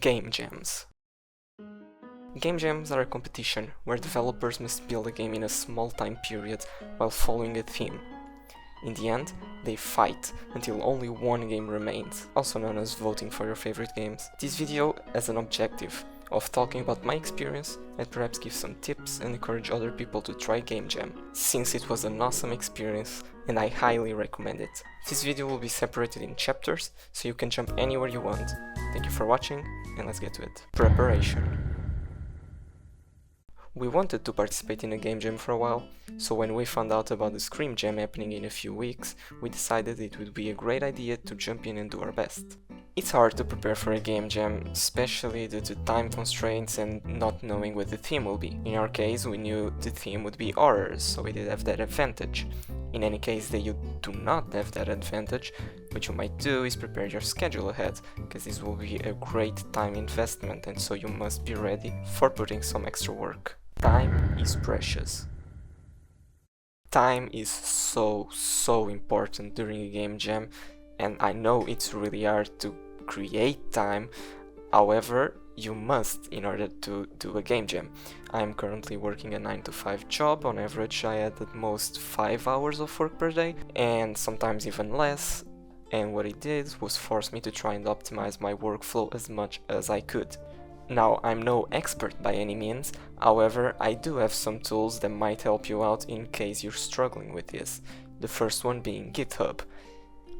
Game jams. Game jams are a competition where developers must build a game in a small time period while following a theme. In the end, they fight until only one game remains, also known as voting for your favorite games. This video has an objective of talking about my experience and perhaps give some tips and encourage other people to try GameJam, since it was an awesome experience and I highly recommend it. This video will be separated in chapters, so you can jump anywhere you want. Thank you for watching, and let's get to it. Preparation. We wanted to participate in a game jam for a while, so when we found out about the ScreamJam happening in a few weeks, we decided it would be a great idea to jump in and do our best. It's hard to prepare for a game jam, especially due to time constraints and not knowing what the theme will be. In our case, we knew the theme would be horrors, so we did have that advantage. In any case that you do not have that advantage, what you might do is prepare your schedule ahead, because this will be a great time investment and so you must be ready for putting some extra work. Time is precious. Time is so important during a game jam, and I know it's really hard to create time, however, you must in order to do a game jam. I am currently working a 9 to 5 job. On average I had at most 5 hours of work per day, and sometimes even less, and what it did was force me to try and optimize my workflow as much as I could. Now, I'm no expert by any means, however, I do have some tools that might help you out in case you're struggling with this. The first one being GitHub.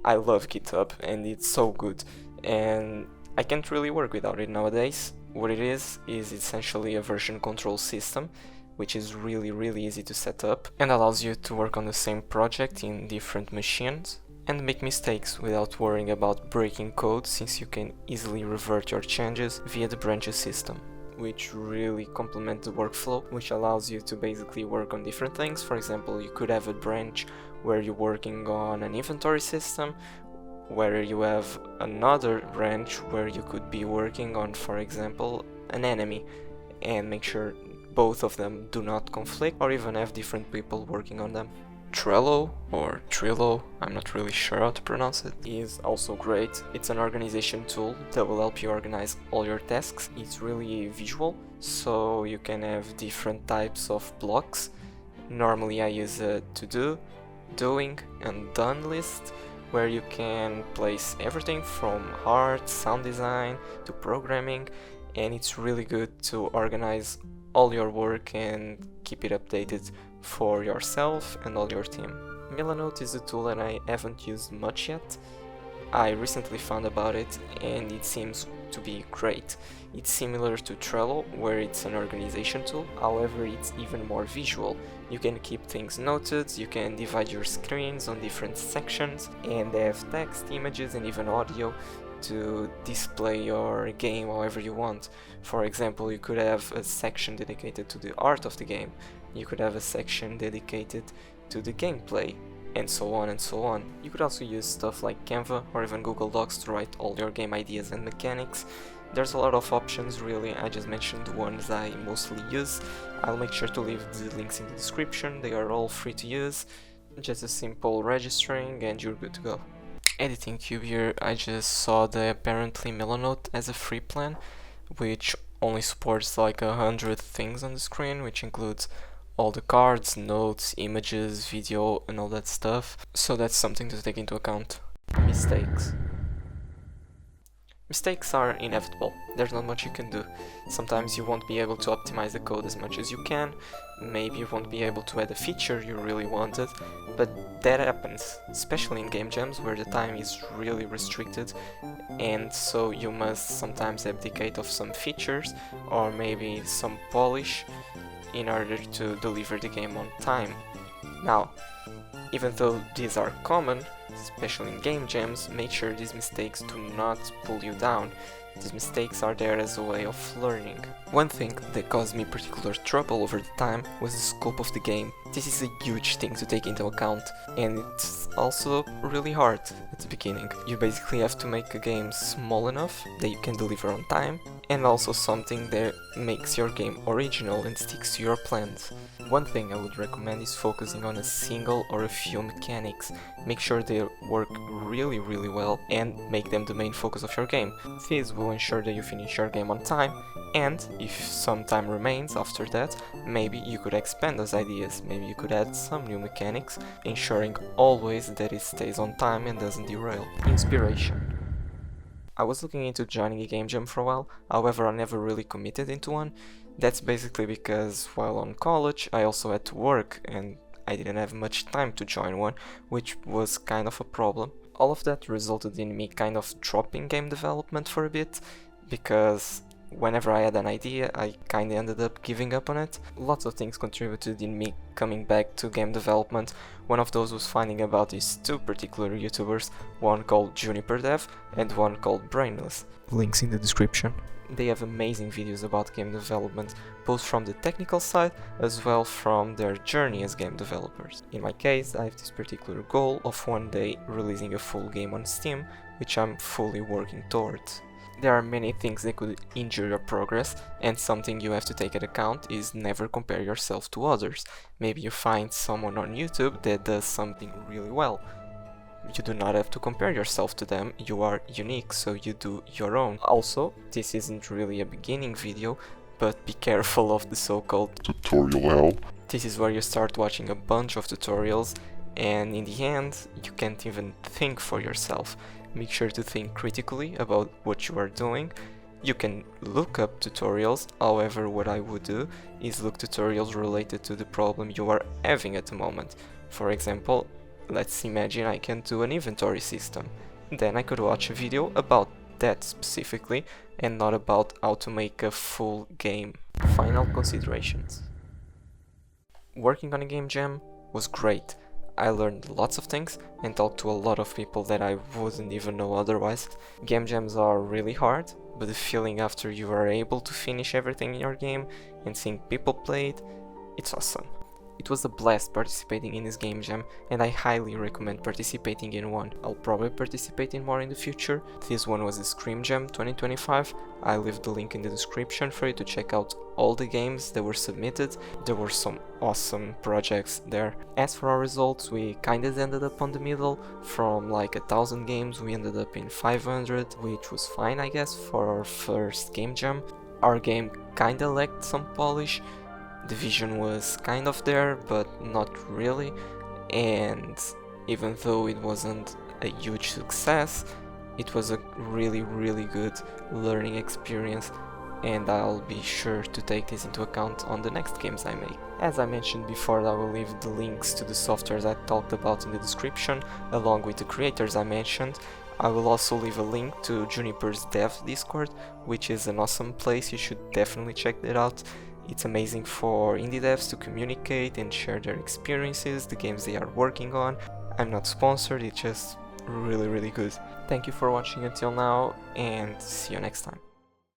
I love GitHub and it's so good, and I can't really work without it nowadays. What it is essentially a version control system, which is really easy to set up and allows you to work on the same project in different machines and make mistakes without worrying about breaking code, since you can easily revert your changes via the branches system, which really complement the workflow, which allows you to basically work on different things. For example, you could have a branch where you're working on an inventory system, where you have another branch where you could be working on, for example, an enemy, and make sure both of them do not conflict or even have different people working on them. Trello, or Trello, I'm not really sure how to pronounce it, is also great. It's an organization tool that will help you organize all your tasks. It's really visual, so you can have different types of blocks. Normally I use a to-do, doing and done list, where you can place everything from art, sound design to programming, and it's really good to organize all your work and keep it updated for yourself and all your team. Milanote is a tool that I haven't used much yet. I recently found about it and it seems to be great. It's similar to Trello, where it's an organization tool, however it's even more visual. You can keep things noted, you can divide your screens on different sections, and they have text, images and even audio to display your game however you want. For example, you could have a section dedicated to the art of the game, you could have a section dedicated to the gameplay, and so on and so on. You could also use stuff like Canva or even Google Docs to write all your game ideas and mechanics. There's a lot of options really, I just mentioned the ones I mostly use. I'll make sure to leave the links in the description, they are all free to use. Just a simple registering and you're good to go. Editing Cube here, I just saw that apparently Milanote has a free plan, which only supports like 100 things on the screen, which includes all the cards, notes, images, video and all that stuff. So that's something to take into account. Mistakes. Mistakes are inevitable, there's not much you can do. Sometimes you won't be able to optimize the code as much as you can, maybe you won't be able to add a feature you really wanted, but that happens, especially in game jams where the time is really restricted, and so you must sometimes abdicate of some features or maybe some polish in order to deliver the game on time. Now, even though these are common, especially in game jams, make sure these mistakes do not pull you down. These mistakes are there as a way of learning. One thing that caused me particular trouble over the time was the scope of the game. This is a huge thing to take into account, and it's also really hard at the beginning. You basically have to make a game small enough that you can deliver on time, and also something that makes your game original and sticks to your plans. One thing I would recommend is focusing on a single or a few mechanics. Make sure they work really well and make them the main focus of your game. This will ensure that you finish your game on time, and if some time remains after that, maybe you could expand those ideas, maybe you could add some new mechanics, ensuring always that it stays on time and doesn't derail. Inspiration. I was looking into joining a game jam for a while, however I never really committed into one. That's basically because while on college I also had to work and I didn't have much time to join one, which was kind of a problem. All of that resulted in me kind of dropping game development for a bit, because whenever I had an idea I kinda ended up giving up on it. Lots of things contributed in me coming back to game development. One of those was finding about these two particular YouTubers, one called Juniper Dev and one called Brainless. Links in the description. They have amazing videos about game development, both from the technical side as well from their journey as game developers. In my case, I have this particular goal of one day releasing a full game on Steam, which I'm fully working towards. There are many things that could injure your progress, and something you have to take into account is never compare yourself to others. Maybe you find someone on YouTube that does something really well. You do not have to compare yourself to them, you are unique, so you do your own. Also, this isn't really a beginning video, but be careful of the so-called tutorial hell. This is where you start watching a bunch of tutorials, and in the end, you can't even think for yourself. Make sure to think critically about what you are doing. You can look up tutorials, however what I would do is look tutorials related to the problem you are having at the moment. For example, let's imagine I can do an inventory system. Then I could watch a video about that specifically and not about how to make a full game. Final considerations. Working on a game jam was great. I learned lots of things and talked to a lot of people that I wouldn't even know otherwise. Game jams are really hard, but the feeling after you are able to finish everything in your game and seeing people play it, it's awesome. It was a blast participating in this game jam, and I highly recommend participating in one. I'll probably participate in more in the future. This one was the ScreamJam 2025. I'll leave the link in the description for you to check out all the games that were submitted. There were some awesome projects there. As for our results, we kinda ended up on the middle. From like 1,000 games, we ended up in 500, which was fine I guess for our first game jam. Our game kinda lacked some polish. The vision was kind of there, but not really, and even though it wasn't a huge success, it was a really good learning experience, and I'll be sure to take this into account on the next games I make. As I mentioned before, I will leave the links to the softwares I talked about in the description, along with the creators I mentioned. I will also leave a link to Juniper's Dev Discord, which is an awesome place, you should definitely check that out. It's amazing for indie devs to communicate and share their experiences, the games they are working on. I'm not sponsored, it's just really good. Thank you for watching until now, and see you next time.